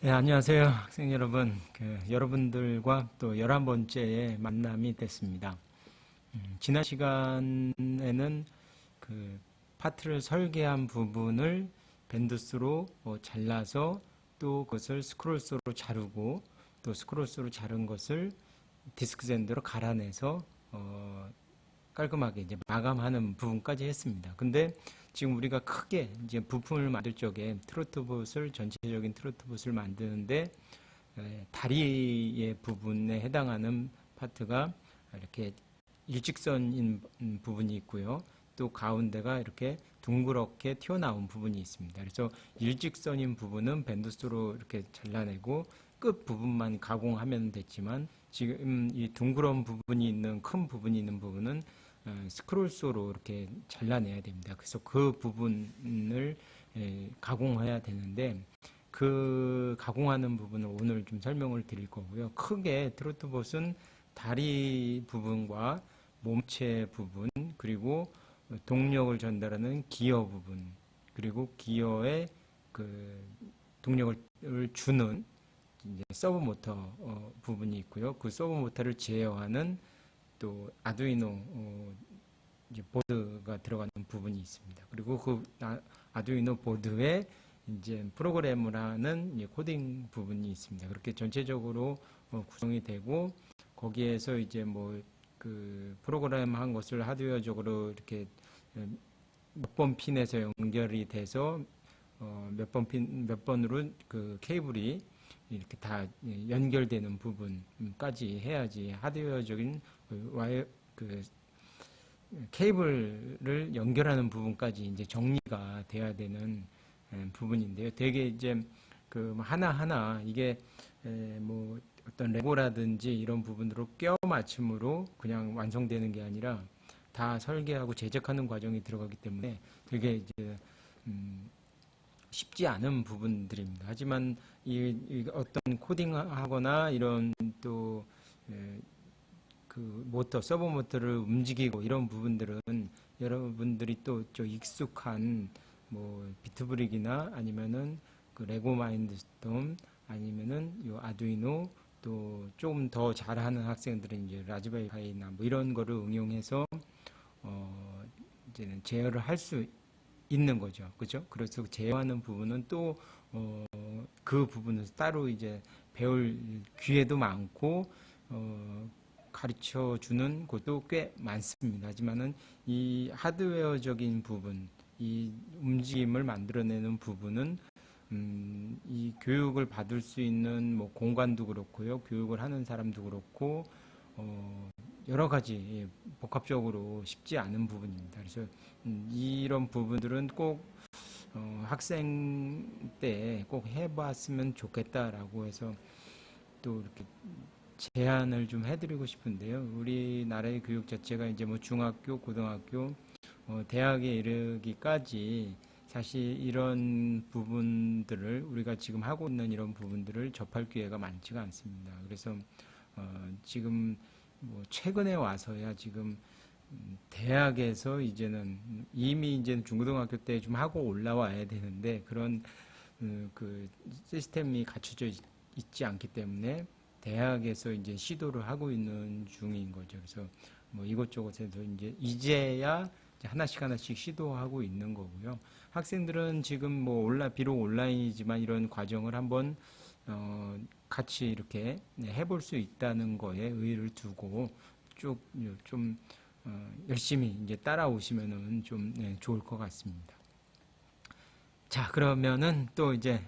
네, 안녕하세요, 학생 여러분. 여러분들과 또 11번째의 만남이 됐습니다. 지난 시간에는 그 파트를 설계한 부분을 밴드스로 잘라서 또 그것을 스크롤스로 자르고 또 스크롤스로 자른 것을 디스크 샌드로 갈아내서 깔끔하게 이제 마감하는 부분까지 했습니다. 근데 지금 우리가 크게 이제 부품을 만들 적에 트로트봇을 전체적인 트로트봇을 만드는데 다리의 부분에 해당하는 파트가 이렇게 일직선인 부분이 있고요. 또 가운데가 이렇게 둥그렇게 튀어나온 부분이 있습니다. 그래서 일직선인 부분은 밴드스로 이렇게 잘라내고 끝 부분만 가공하면 됐지만 지금 이 둥그런 부분이 있는 큰 부분이 있는 부분은 스크롤소로 이렇게 잘라내야 됩니다. 그래서 그 부분을 가공해야 되는데 그 가공하는 부분을 오늘 좀 설명을 드릴 거고요. 크게 트로트봇은 다리 부분과 몸체 부분 그리고 동력을 전달하는 기어 부분 그리고 기어의 그 동력을 주는 이제 서브 모터 부분이 있고요. 그 서브 모터를 제어하는 또 아두이노 이제 보드가 들어가는 부분이 있습니다. 그리고 그 아두이노 보드에 이제 프로그램을 하는 이제 코딩 부분이 있습니다. 그렇게 전체적으로 구성이 되고 거기에서 이제 뭐 그 프로그램 한 것을 하드웨어적으로 이렇게 몇 번 핀에서 연결이 돼서 몇 번으로 그 케이블이 이렇게 다 연결되는 부분까지 해야지 하드웨어적인 와이어 그 케이블을 연결하는 부분까지 이제 정리가 돼야 되는 부분인데요. 되게 이제 그 하나하나 이게 뭐 어떤 레고라든지 이런 부분으로 껴 맞춤으로 그냥 완성되는 게 아니라 다 설계하고 제작하는 과정이 들어가기 때문에 되게 이제 쉽지 않은 부분들입니다. 하지만 이 어떤 코딩하거나 이런 또 그 모터, 서버 모터를 움직이고 이런 부분들은 여러분들이 또 좀 익숙한 뭐 비트브릭이나 아니면은 그 레고 마인드스톰 아니면은 요 아두이노 또 조금 더 잘하는 학생들은 이제 라즈베리 파이나 뭐 이런 거를 응용해서 이제는 제어를 할 수 있는 거죠. 그죠? 그래서 제어하는 부분은 또 그 부분을 따로 이제 배울 기회도 많고 가르쳐 주는 곳도 꽤 많습니다. 하지만은 이 하드웨어적인 부분, 이 움직임을 만들어내는 부분은 이 교육을 받을 수 있는 뭐 공간도 그렇고요, 교육을 하는 사람도 그렇고 여러 가지 복합적으로 쉽지 않은 부분입니다. 그래서 이런 부분들은 꼭 학생 때 꼭 해봤으면 좋겠다라고 해서 또 이렇게 제안을 좀 해드리고 싶은데요. 우리나라의 교육 자체가 이제 뭐 중학교, 고등학교, 대학에 이르기까지 사실 이런 부분들을 우리가 지금 하고 있는 이런 부분들을 접할 기회가 많지가 않습니다. 그래서 지금 뭐 최근에 와서야 지금 대학에서 이제는 이미 이제 중고등학교 때 좀 하고 올라와야 되는데 그런 그 시스템이 갖춰져 있지 않기 때문에 대학에서 이제 시도를 하고 있는 중인 거죠. 그래서 뭐 이곳저곳에서 이제야 이제 하나씩 시도하고 있는 거고요. 학생들은 지금 뭐 비록 온라인이지만 이런 과정을 한번 같이 이렇게 해볼 수 있다는 거에 의의를 두고 쭉 좀 열심히 이제 따라오시면은 좀 좋을 것 같습니다. 자, 그러면은 또 이제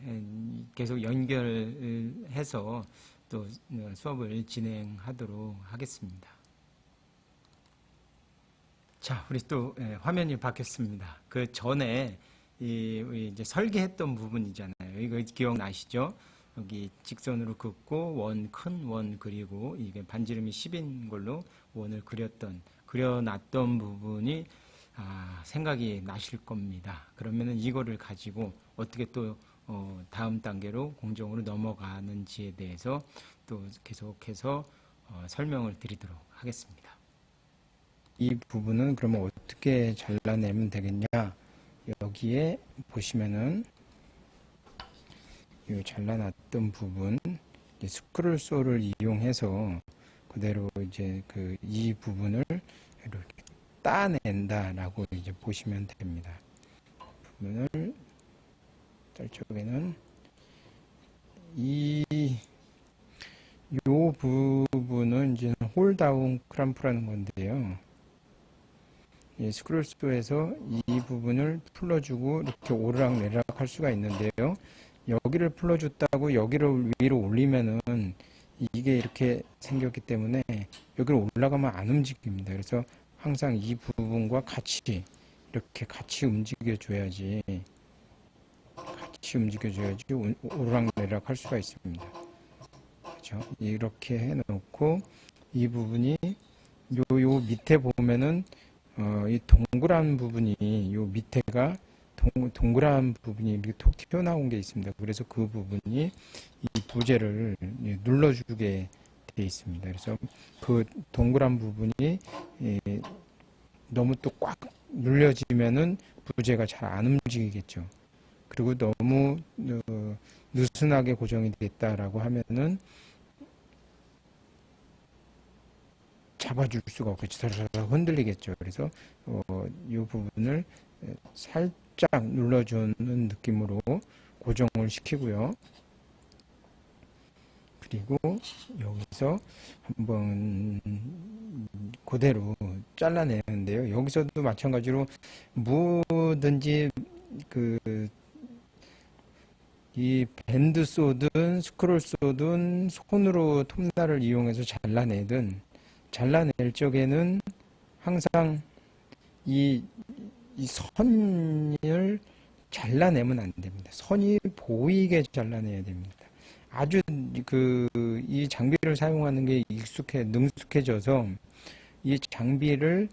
계속 연결해서 또 수업을 진행하도록 하겠습니다. 자, 우리 또 화면이 바뀌었습니다. 그 전에 우리 이제 설계했던 부분이잖아요. 이거 기억나시죠? 여기 직선으로 긋고 큰 원 그리고 이게 반지름이 10인 걸로 원을 그려놨던 부분이 생각이 나실 겁니다. 그러면은 이거를 가지고 어떻게 또 다음 단계로 공정으로 넘어가는지에 대해서 또 계속해서 설명을 드리도록 하겠습니다. 이 부분은 그러면 어떻게 잘라내면 되겠냐? 여기에 보시면은 이 잘라놨던 부분 스크롤 소를 이용해서 그대로 이제 이 부분을 이렇게 따낸다라고 이제 보시면 됩니다. 부분을 딸 쪽에는 요 부분은 이제 홀다운 크람프라는 건데요. 스크롤스에서 이 부분을 풀어주고 이렇게 오르락 내리락 할 수가 있는데요. 여기를 풀어줬다고 여기를 위로 올리면은 이게 이렇게 생겼기 때문에 여기를 올라가면 안 움직입니다. 그래서 항상 이 부분과 같이 이렇게 같이 움직여줘야지 오르락 내리락 할 수가 있습니다. 그렇죠? 이렇게 해놓고 이 부분이 요 밑에 보면은 이 동그란 부분이 요 밑에가 동그란 부분이 이렇게 톡 튀어나온 게 있습니다. 그래서 그 부분이 이 부재를 눌러주게 되어 있습니다. 그래서 그 동그란 부분이 너무 또 꽉 눌려지면은 부재가 잘 안 움직이겠죠. 그리고 너무 느슨하게 고정이 됐다라고 하면은 잡아줄 수가 없겠죠. 서로 흔들리겠죠. 그래서 이 부분을 살짝 눌러주는 느낌으로 고정을 시키고요. 그리고 여기서 한번 그대로 잘라내는데요. 여기서도 마찬가지로 뭐든지 이 밴드 쏘든 스크롤 쏘든 손으로 톱날을 이용해서 잘라낼 적에는 항상 이 선을 잘라내면 안 됩니다. 선이 보이게 잘라내야 됩니다. 아주 이 장비를 사용하는 게 능숙해져서 이 장비를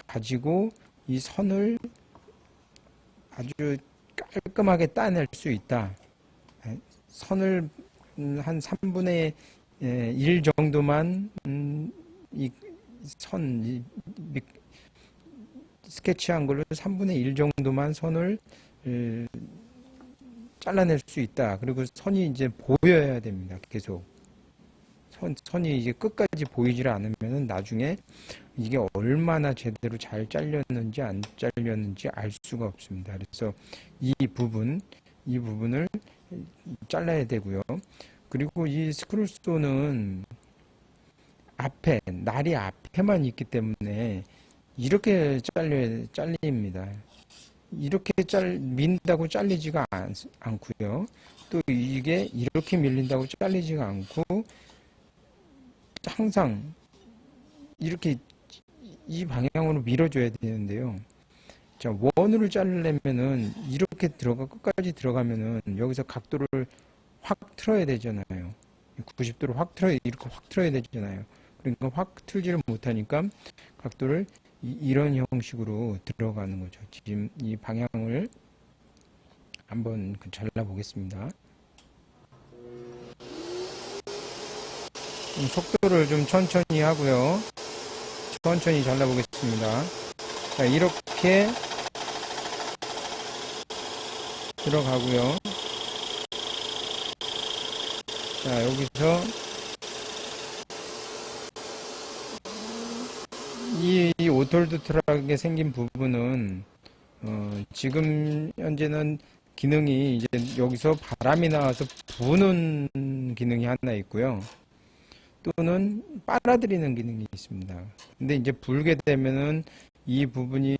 가지고 이 선을 아주 깔끔하게 따낼 수 있다. 선을 한 3분의 1 정도만 스케치한 걸로 3분의 1 정도만 선을 잘라낼 수 있다. 그리고 선이 이제 보여야 됩니다. 계속. 선이 이제 끝까지 보이질 않으면 나중에 이게 얼마나 제대로 잘 잘렸는지 안 잘렸는지 알 수가 없습니다. 그래서 이 부분을 잘라야 되고요. 그리고 이 스크롤소는 날이 앞에만 있기 때문에 이렇게 잘립니다. 이렇게 민다고 잘리지가 않고요. 또 이게 이렇게 밀린다고 잘리지가 않고 항상 이렇게 이 방향으로 밀어줘야 되는데요. 자, 원으로 자르려면은 이렇게 끝까지 들어가면은 여기서 각도를 확 틀어야 되잖아요. 90도로 이렇게 확 틀어야 되잖아요. 그러니까 확 틀지를 못하니까 각도를 이런 형식으로 들어가는 거죠. 지금 이 방향을 한번 잘라보겠습니다. 속도를 좀 천천히 하고요. 천천히 잘라보겠습니다. 자, 이렇게 들어가고요. 자, 여기서 이 오톨드트락에 생긴 부분은 지금 현재는 기능이 이제 여기서 바람이 나와서 부는 기능이 하나 있고요. 또는 빨아들이는 기능이 있습니다. 근데 이제 불게 되면은 이 부분이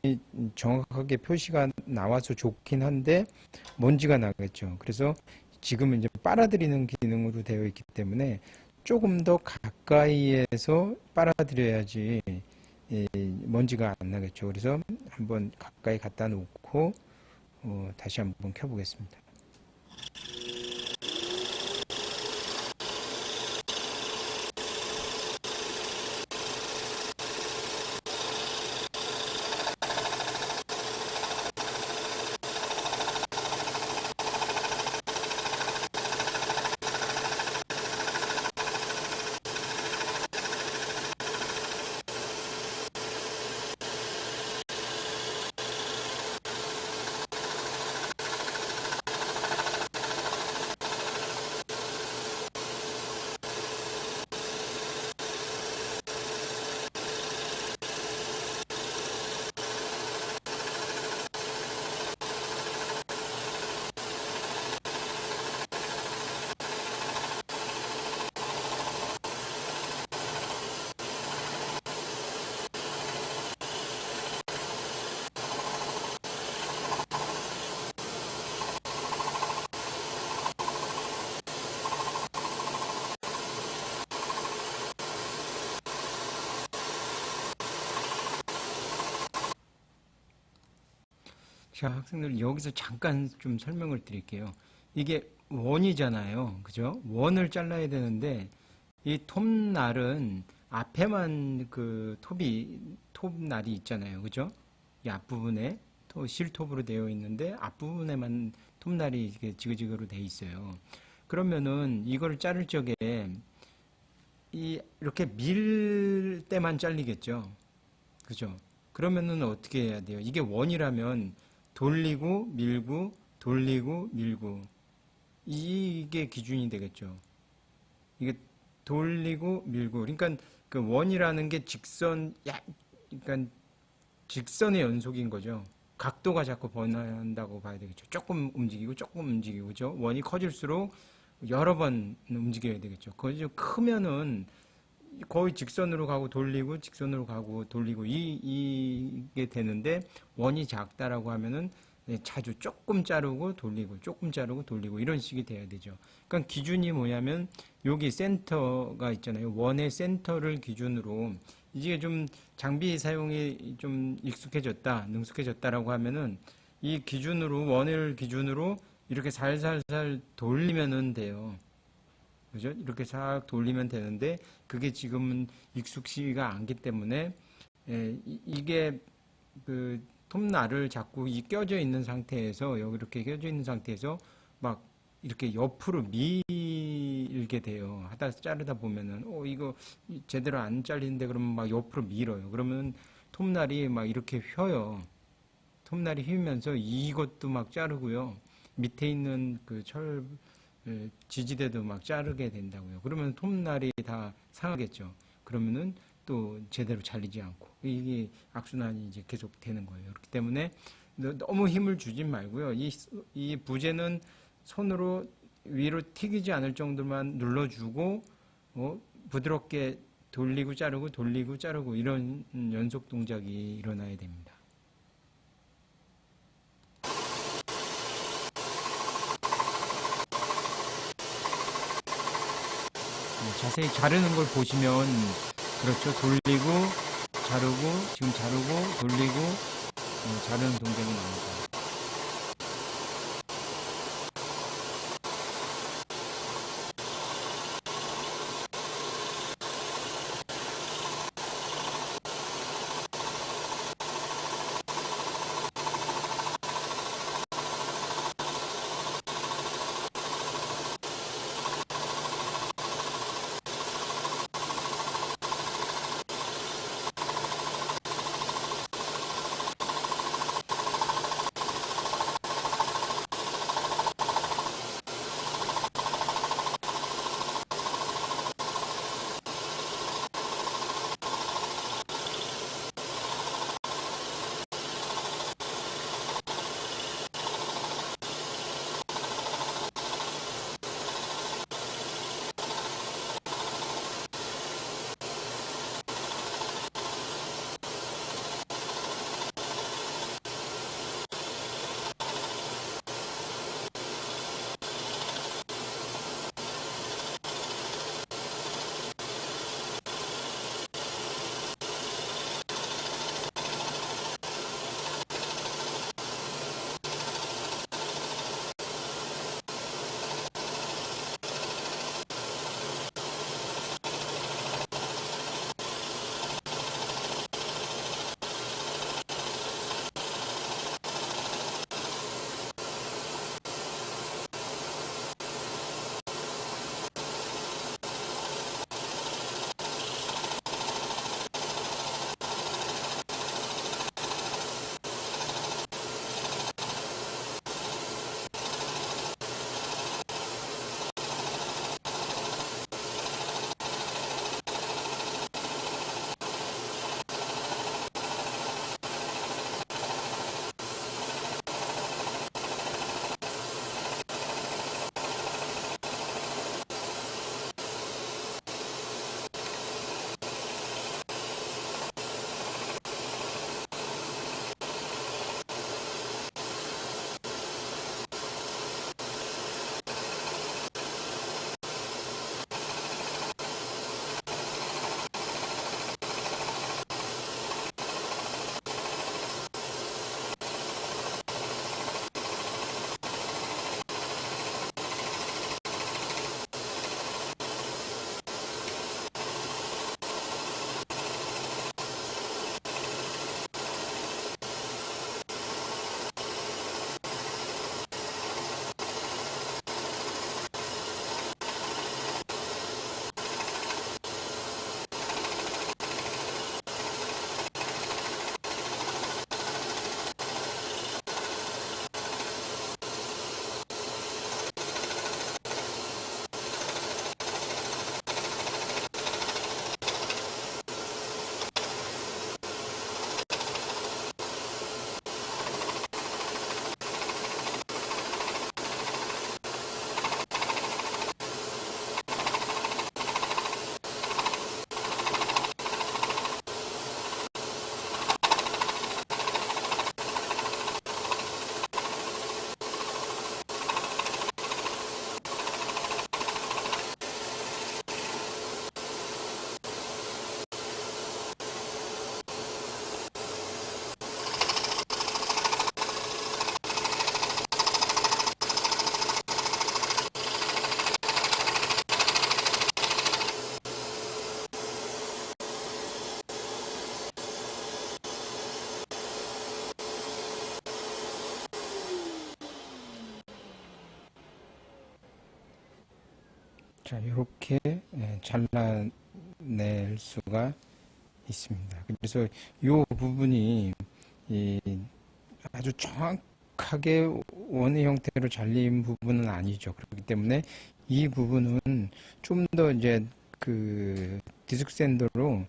정확하게 표시가 나와서 좋긴 한데 먼지가 나겠죠. 그래서 지금은 이제 빨아들이는 기능으로 되어 있기 때문에 조금 더 가까이에서 빨아들여야지 먼지가 안 나겠죠. 그래서 한번 가까이 갖다 놓고 다시 한번 켜보겠습니다. 자, 학생들 여기서 잠깐 좀 설명을 드릴게요. 이게 원이잖아요. 그죠? 원을 잘라야 되는데 이 톱날은 앞에만 그 톱날이 있잖아요. 그죠? 이 앞부분에 실톱으로 되어 있는데 앞부분에만 톱날이 이렇게 지그지그로 되어 있어요. 그러면은 이거를 자를 적에 이렇게 밀 때만 잘리겠죠. 그죠? 그러면은 어떻게 해야 돼요? 이게 원이라면 돌리고 밀고 돌리고 밀고 이게 기준이 되겠죠. 이게 돌리고 밀고 그러니까 그 원이라는 게 그러니까 직선의 연속인 거죠. 각도가 자꾸 변한다고 봐야 되겠죠. 조금 움직이고 조금 움직이고 그죠? 원이 커질수록 여러 번 움직여야 되겠죠. 그거 좀 크면은 거의 직선으로 가고 돌리고 직선으로 가고 돌리고 이게 되는데 원이 작다라고 하면은 자주 조금 자르고 돌리고 조금 자르고 돌리고 이런 식이 돼야 되죠. 그러니까 기준이 뭐냐면 여기 센터가 있잖아요. 원의 센터를 기준으로 이게 좀 장비 사용이 좀 익숙해졌다, 능숙해졌다라고 하면은 이 기준으로 원을 기준으로 이렇게 살살살 돌리면은 돼요. 그죠? 이렇게 싹 돌리면 되는데 그게 지금은 익숙치가 않기 때문에 이게 그 톱날을 자꾸 이 껴져 있는 상태에서 여기 이렇게 껴져 있는 상태에서 막 이렇게 옆으로 밀게 돼요. 하다 자르다 보면은 이거 제대로 안 잘리는데 그러면 막 옆으로 밀어요. 그러면 톱날이 막 이렇게 휘어요. 톱날이 휘면서 이것도 막 자르고요. 밑에 있는 그 지지대도 막 자르게 된다고요. 그러면 톱날이 다 상하겠죠. 그러면은 또 제대로 잘리지 않고 이게 악순환이 이제 계속 되는 거예요. 그렇기 때문에 너무 힘을 주진 말고요. 이 부재는 손으로 위로 튀기지 않을 정도만 눌러주고 부드럽게 돌리고 자르고 돌리고 자르고 이런 연속 동작이 일어나야 됩니다. 자세히 자르는 걸 보시면 그렇죠. 돌리고 자르고 지금 자르고 돌리고 자르는 동작이 나옵니다. 자, 이렇게 잘라낼 수가 있습니다. 그래서 이 부분이 아주 정확하게 원의 형태로 잘린 부분은 아니죠. 그렇기 때문에 이 부분은 좀 더 이제 그 디스크 샌더로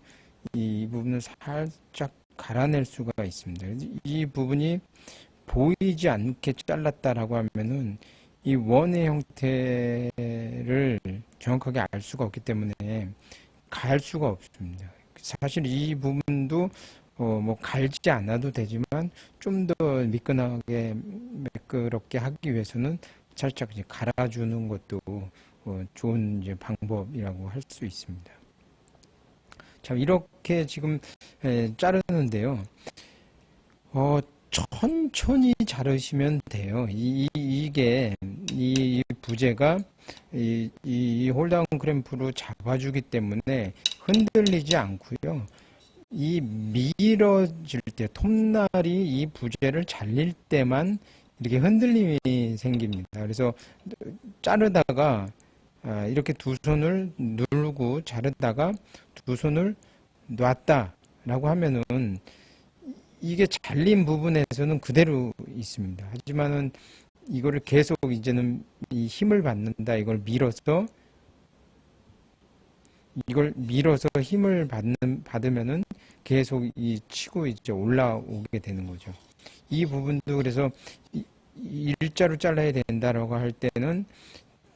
이 부분을 살짝 갈아낼 수가 있습니다. 이 부분이 보이지 않게 잘랐다라고 하면은 이 원의 형태를 정확하게 알 수가 없기 때문에 갈 수가 없습니다. 사실 이 부분도 뭐 갈지 않아도 되지만 좀 더 미끈하게 매끄럽게 하기 위해서는 살짝 이제 갈아주는 것도 좋은 이제 방법이라고 할 수 있습니다. 자, 이렇게 지금 자르는데요. 천천히 자르시면 돼요. 이게 이 부재가 이 홀다운 크램프로 잡아주기 때문에 흔들리지 않고요. 이 밀어질 때 톱날이 이 부재를 잘릴 때만 이렇게 흔들림이 생깁니다. 그래서 자르다가 이렇게 두 손을 누르고 자르다가 두 손을 놨다라고 하면은 이게 잘린 부분에서는 그대로 있습니다. 하지만은 이거를 계속 이제는 이 힘을 받는다. 이걸 밀어서 힘을 받으면은 계속 이 치고 이제 올라오게 되는 거죠. 이 부분도 그래서 일자로 잘라야 된다라고 할 때는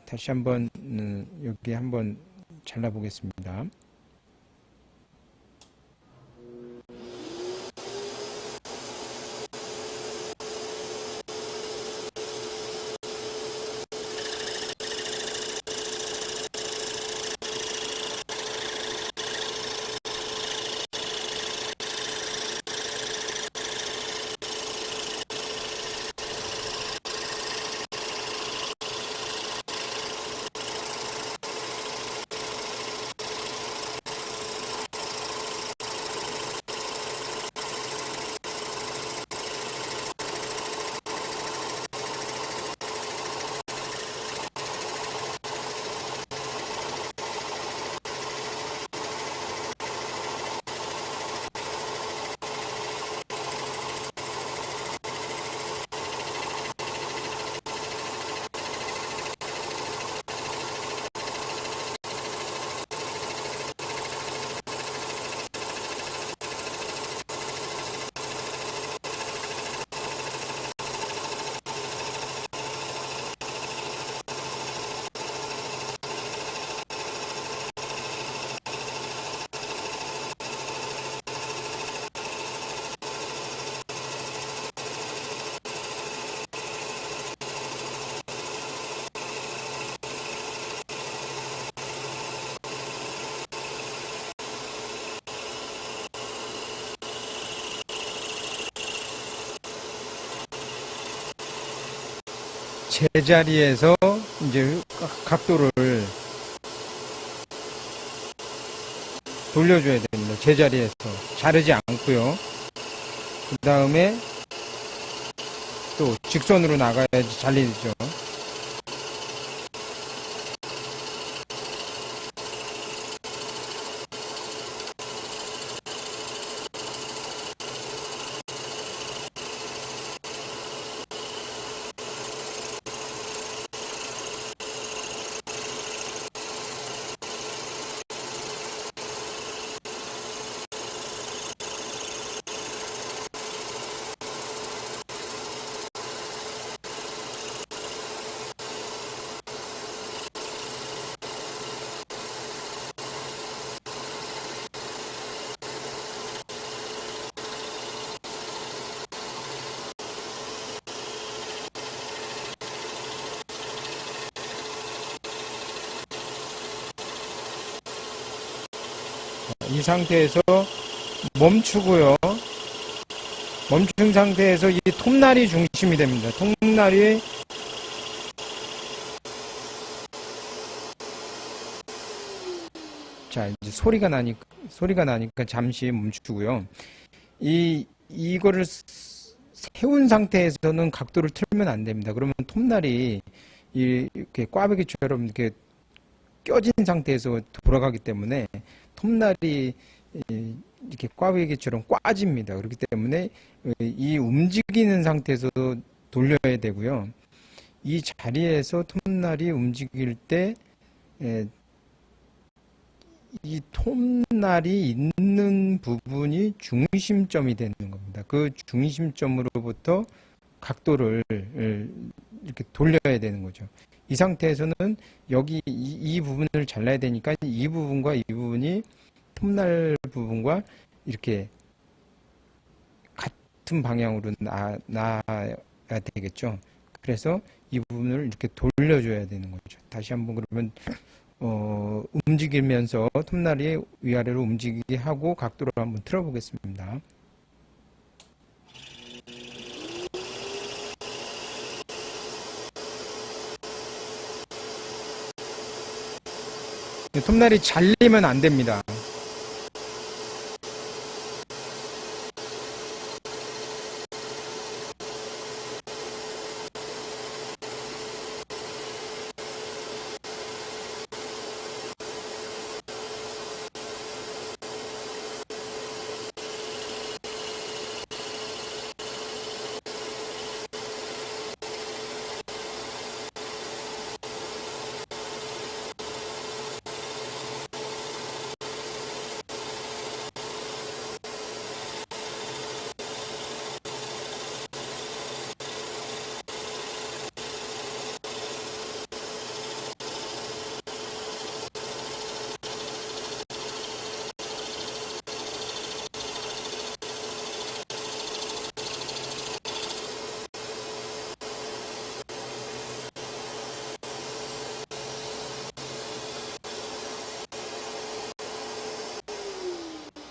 다시 한번 여기 한번 잘라 보겠습니다. 제자리에서 이제 각도를 돌려줘야 됩니다. 제자리에서 자르지 않고요. 그 다음에 또 직선으로 나가야지 잘리죠. 이 상태에서 멈추고요. 멈춘 상태에서 이 톱날이 중심이 됩니다. 톱날이 자, 이제 소리가 나니까 잠시 멈추고요. 이거를 세운 상태에서는 각도를 틀면 안 됩니다. 그러면 톱날이 이렇게 꽈배기처럼 이렇게 껴진 상태에서 돌아가기 때문에 톱날이 이렇게 꽈배기처럼 꽈집니다. 그렇기 때문에 이 움직이는 상태에서 돌려야 되고요. 이 자리에서 톱날이 움직일 때 이 톱날이 있는 부분이 중심점이 되는 겁니다. 그 중심점으로부터 각도를 이렇게 돌려야 되는 거죠. 이 상태에서는 여기 이 부분을 잘라야 되니까 이 부분과 이 부분이 톱날 부분과 이렇게 같은 방향으로 나야 되겠죠. 그래서 이 부분을 이렇게 돌려줘야 되는 거죠. 다시 한번 그러면 움직이면서 톱날이 위아래로 움직이게 하고 각도를 한번 틀어보겠습니다. 톱날이 잘리면 안 됩니다.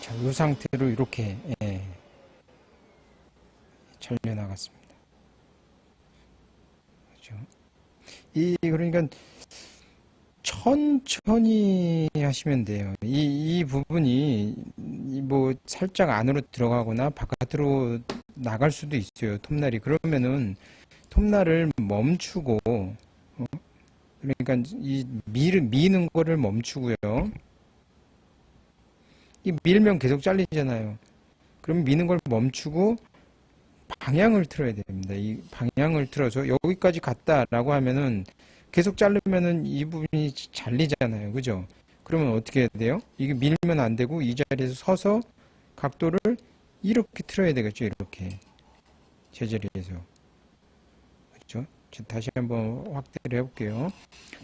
자, 이 상태로 이렇게 잘려 나갔습니다. 그렇죠? 그러니까 천천히 하시면 돼요. 이 부분이 뭐 살짝 안으로 들어가거나 바깥으로 나갈 수도 있어요. 톱날이. 그러면은 톱날을 멈추고 그러니까 이 미는 거를 멈추고요. 이 밀면 계속 잘리잖아요. 그럼 미는 걸 멈추고 방향을 틀어야 됩니다. 이 방향을 틀어서 여기까지 갔다라고 하면은 계속 자르면은 이 부분이 잘리잖아요. 그죠? 그러면 어떻게 해야 돼요? 이게 밀면 안 되고 이 자리에서 서서 각도를 이렇게 틀어야 되겠죠. 이렇게 제자리에서. 그렇죠? 다시 한번 확대를 해볼게요.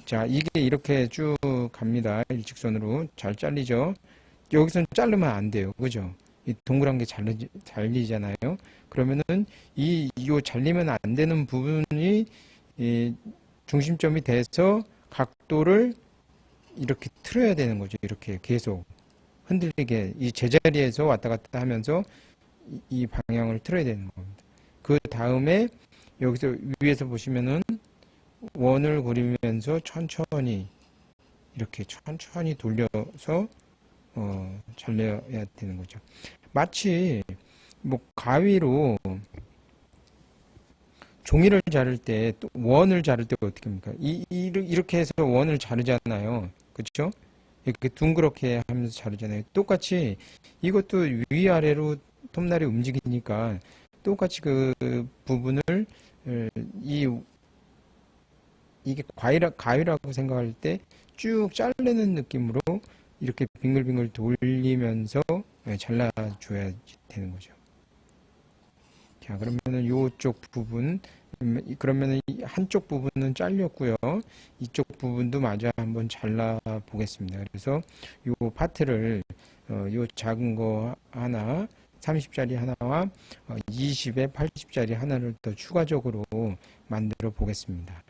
자, 이게 이렇게 쭉 갑니다. 일직선으로 잘 잘리죠? 여기서는 자르면 안 돼요. 그죠? 이 동그란 게 잘리잖아요. 그러면은 요 잘리면 안 되는 부분이 중심점이 돼서 각도를 이렇게 틀어야 되는 거죠. 이렇게 계속 흔들리게 이 제자리에서 왔다 갔다 하면서 이 방향을 틀어야 되는 겁니다. 그 다음에 여기서 위에서 보시면은 원을 그리면서 천천히 이렇게 천천히 돌려서 잘려야 되는 거죠. 마치 뭐 가위로 종이를 자를 때 또 원을 자를 때 어떻게 합니까? 이렇게 해서 원을 자르잖아요. 그렇죠? 이렇게 둥그렇게 하면서 자르잖아요. 똑같이 이것도 위아래로 톱날이 움직이니까 똑같이 그 부분을 이게 가위라고 생각할 때 쭉 자르는 느낌으로 이렇게 빙글빙글 돌리면서 잘라줘야 되는 거죠. 자, 그러면은 요쪽 부분, 그러면은 한쪽 부분은 잘렸고요. 이쪽 부분도 마저 한번 잘라 보겠습니다. 그래서 요 파트를, 요 작은 거 하나, 30짜리 하나와 20에 80짜리 하나를 더 추가적으로 만들어 보겠습니다.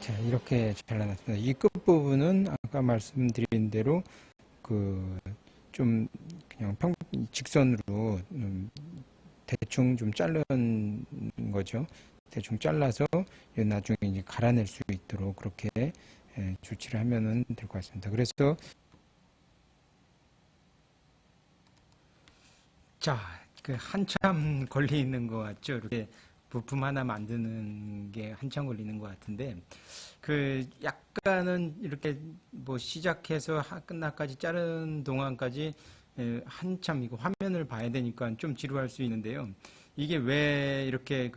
자, 이렇게 잘라놨습니다. 이 끝부분은 아까 말씀드린 대로 좀 그냥 직선으로 대충 좀 자른 거죠. 대충 잘라서 나중에 이제 갈아낼 수 있도록 그렇게 조치를 하면은 될 것 같습니다. 그래서 자, 한참 걸리는 것 같죠. 이렇게 부품 하나 만드는 게 한참 걸리는 것 같은데, 약간은 이렇게 뭐 시작해서 끝나까지 자른 동안까지 한참 이거 화면을 봐야 되니까 좀 지루할 수 있는데요. 이게 왜 이렇게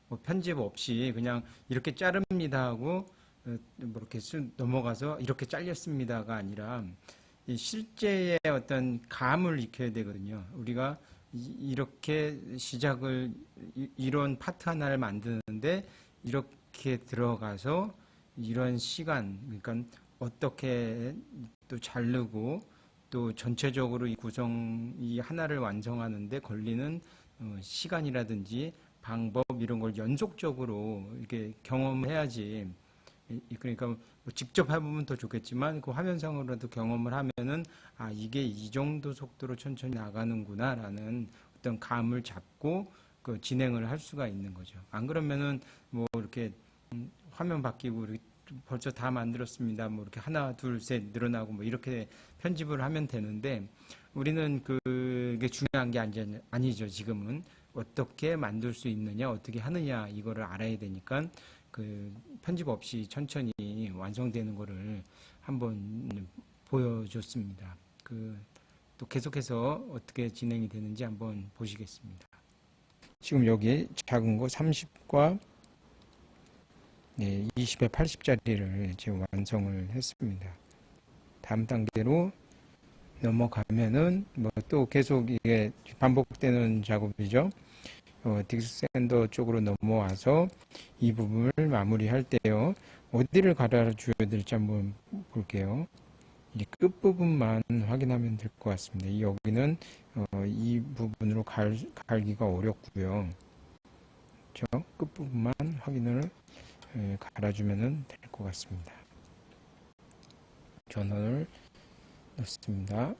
뭐 편집 없이 그냥 이렇게 자릅니다 하고 뭐 이렇게 넘어가서 이렇게 잘렸습니다가 아니라 이 실제의 어떤 감을 익혀야 되거든요. 우리가 이렇게 시작을 이런 파트 하나를 만드는데 이렇게 들어가서 이런 시간, 그러니까 어떻게 또 자르고 또 전체적으로 이 이 하나를 완성하는데 걸리는 시간이라든지 방법 이런 걸 연속적으로 이렇게 경험해야지. 그러니까 뭐 직접 해보면 더 좋겠지만 그 화면상으로라도 경험을 하면은 이게 이 정도 속도로 천천히 나가는구나라는 어떤 감을 잡고 진행을 할 수가 있는 거죠. 안 그러면은 뭐 이렇게 화면 바뀌고 벌써 다 만들었습니다. 뭐 이렇게 하나, 둘, 셋 늘어나고 뭐 이렇게 편집을 하면 되는데 우리는 그게 중요한 게 아니죠. 지금은 어떻게 만들 수 있느냐, 어떻게 하느냐 이거를 알아야 되니까 편집 없이 천천히 완성되는 거를 한번 보여줬습니다. 또 계속해서 어떻게 진행이 되는지 한번 보시겠습니다. 지금 여기 작은 거 30과 20에 80짜리를 지금 완성을 했습니다. 다음 단계로 넘어가면은 뭐 또 계속 이게 반복되는 작업이죠. 딕스샌더 쪽으로 넘어와서 이 부분을 마무리할 때요. 어디를 갈아줘야 될지 한번 볼게요. 이 끝부분만 확인하면 될 것 같습니다. 여기는 이 부분으로 갈기가 어렵고요. 그렇죠? 끝부분만 확인을 갈아주면 될 것 같습니다. 전원을 넣습니다.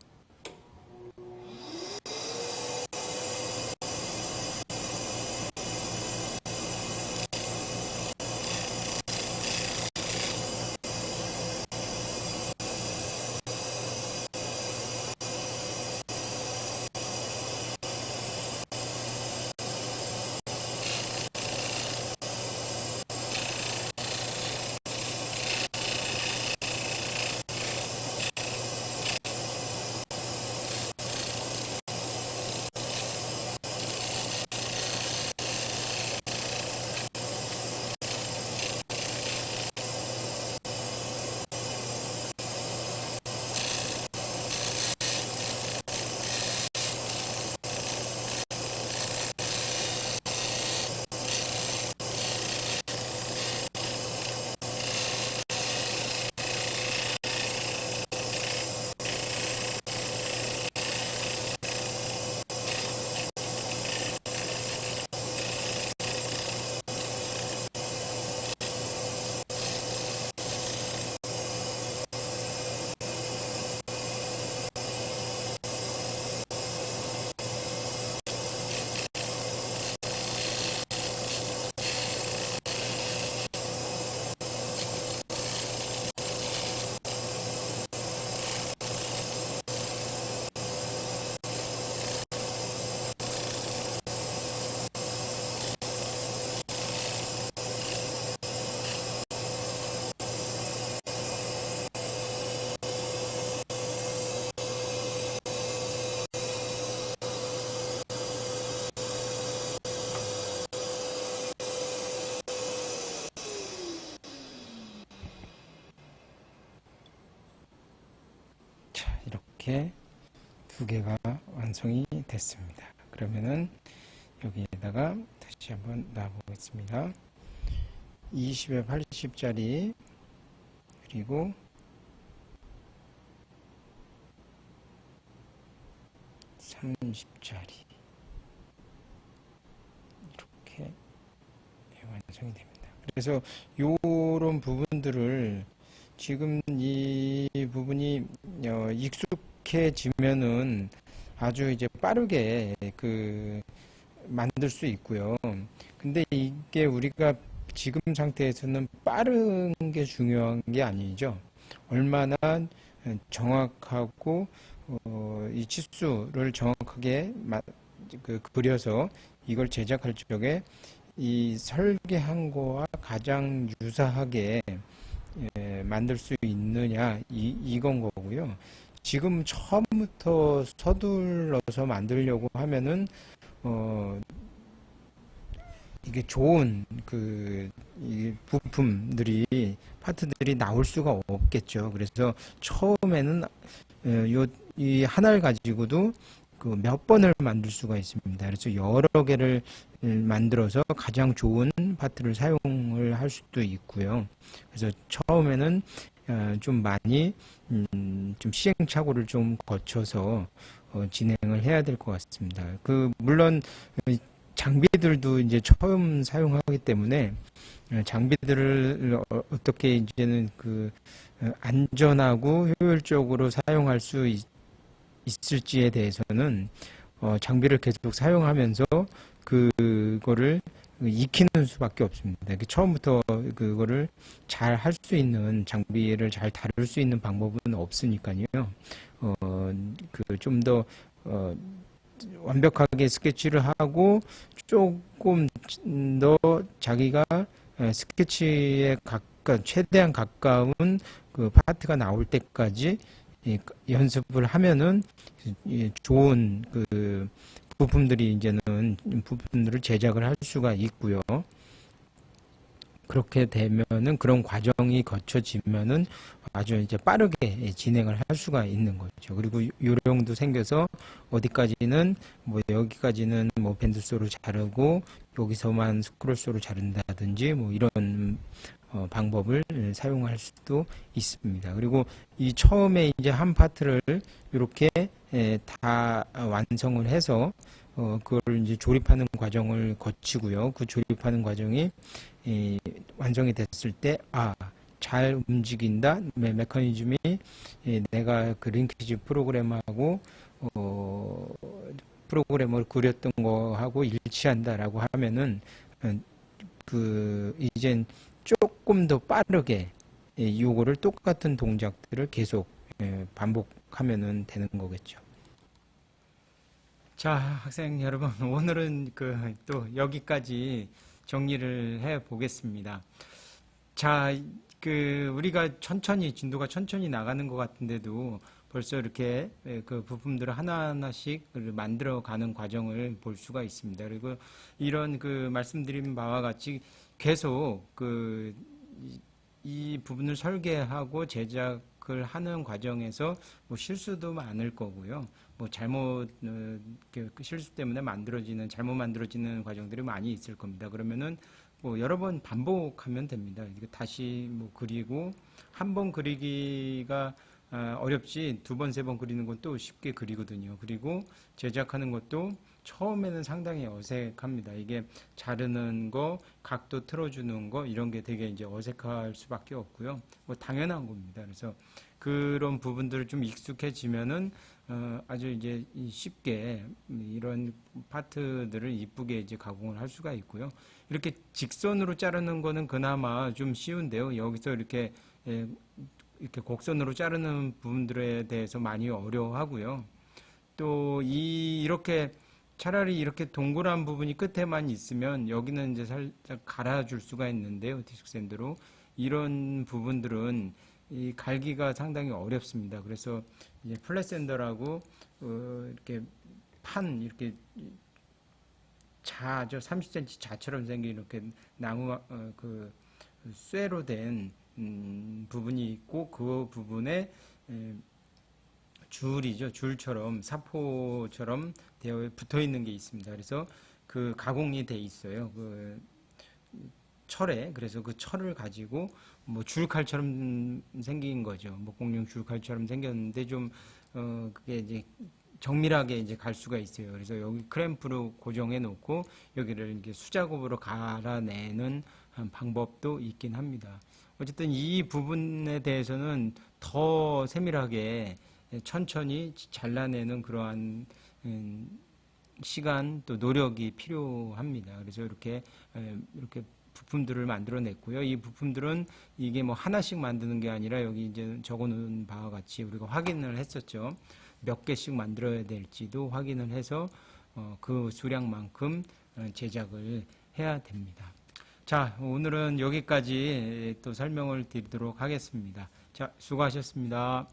자, 이렇게 두 개가 완성이 됐습니다. 그러면은 여기에다가 다시 한번 놔보겠습니다. 20에 80짜리 그리고 30짜리 이렇게 완성이 됩니다. 그래서 요런 부분들을 지금 이 부분이 익숙해지면은 아주 이제 빠르게 만들 수 있고요. 근데 이게 우리가 지금 상태에서는 빠른 게 중요한 게 아니죠. 얼마나 정확하고 이 치수를 정확하게 그려서 이걸 제작할 적에 이 설계한 거와 가장 유사하게 만들 수 있느냐 이건 거고요. 지금 처음부터 서둘러서 만들려고 하면은 이게 좋은 이 부품들이 파트들이 나올 수가 없겠죠. 그래서 처음에는 이 하나를 가지고도 그 몇 번을 만들 수가 있습니다. 그래서 여러 개를 만들어서 가장 좋은 파트를 사용을 할 수도 있고요. 그래서 처음에는 좀 많이 좀 시행착오를 좀 거쳐서 진행을 해야 될 것 같습니다. 물론 장비들도 이제 처음 사용하기 때문에 장비들을 어떻게 이제는 안전하고 효율적으로 사용할 수 있을지에 대해서는 장비를 계속 사용하면서 그거를 익히는 수밖에 없습니다. 처음부터 그거를 잘 할 수 있는 장비를 잘 다룰 수 있는 방법은 없으니까요. 좀 더 완벽하게 스케치를 하고 조금 더 자기가 스케치에 최대한 가까운 그 파트가 나올 때까지 연습을 하면은 좋은 부품들이 이제는 부품들을 제작을 할 수가 있고요. 그렇게 되면은 그런 과정이 거쳐지면은 아주 이제 빠르게 진행을 할 수가 있는 거죠. 그리고 요령도 생겨서 어디까지는 뭐 여기까지는 뭐 밴드소로 자르고 여기서만 스크롤소로 자른다든지 뭐 이런 방법을 사용할 수도 있습니다. 그리고 이 처음에 이제 한 파트를 이렇게 다 완성을 해서 그걸 이제 조립하는 과정을 거치고요. 그 조립하는 과정이 완성이 됐을 때, 잘 움직인다. 메커니즘이 내가 그 링키지 프로그램하고 프로그램을 그렸던 거하고 일치한다라고 하면은 이젠 조금 더 빠르게 요거를 똑같은 동작들을 계속 반복하면은 되는 거겠죠. 자, 학생 여러분, 오늘은 또 여기까지 정리를 해 보겠습니다. 자, 우리가 진도가 천천히 나가는 것 같은데도 벌써 이렇게 그 부품들을 하나하나씩 만들어 가는 과정을 볼 수가 있습니다. 그리고 이런 말씀드린 바와 같이 계속 이 부분을 설계하고 제작을 하는 과정에서 뭐 실수도 많을 거고요. 뭐 실수 때문에 잘못 만들어지는 과정들이 많이 있을 겁니다. 그러면은 뭐 여러 번 반복하면 됩니다. 다시 뭐 그리고 한 번 그리기가 어렵지 두 번, 세 번 그리는 것도 쉽게 그리거든요. 그리고 제작하는 것도 처음에는 상당히 어색합니다. 이게 자르는 거, 각도 틀어주는 거 이런 게 되게 이제 어색할 수밖에 없고요. 뭐 당연한 겁니다. 그래서 그런 부분들을 좀 익숙해지면은 아주 이제 쉽게 이런 파트들을 이쁘게 이제 가공을 할 수가 있고요. 이렇게 직선으로 자르는 거는 그나마 좀 쉬운데요. 여기서 이렇게 곡선으로 자르는 부분들에 대해서 많이 어려워하고요. 또 이렇게 차라리 이렇게 동그란 부분이 끝에만 있으면 여기는 이제 살짝 갈아줄 수가 있는데요. 디스크샌드로 이런 부분들은 이 갈기가 상당히 어렵습니다. 그래서 이제 플랫샌더라고 이렇게 이렇게 저 30cm 자처럼 생긴 이렇게 나무 쇠로 된 부분이 있고 그 부분에 줄처럼 사포처럼 되어 붙어 있는 게 있습니다. 그래서 가공이 돼 있어요. 철에. 그래서 그 철을 가지고 뭐 줄칼처럼 생긴 거죠. 목공용 줄칼처럼 생겼는데 좀 그게 이제 정밀하게 이제 갈 수가 있어요. 그래서 여기 크램프로 고정해 놓고 여기를 이렇게 수작업으로 갈아내는 방법도 있긴 합니다. 어쨌든 이 부분에 대해서는 더 세밀하게 천천히 잘라내는 그러한 시간 또 노력이 필요합니다. 그래서 이렇게 부품들을 만들어냈고요. 이 부품들은 이게 뭐 하나씩 만드는 게 아니라 여기 이제 적어놓은 바와 같이 우리가 확인을 했었죠. 몇 개씩 만들어야 될지도 확인을 해서 그 수량만큼 제작을 해야 됩니다. 자, 오늘은 여기까지 또 설명을 드리도록 하겠습니다. 자, 수고하셨습니다.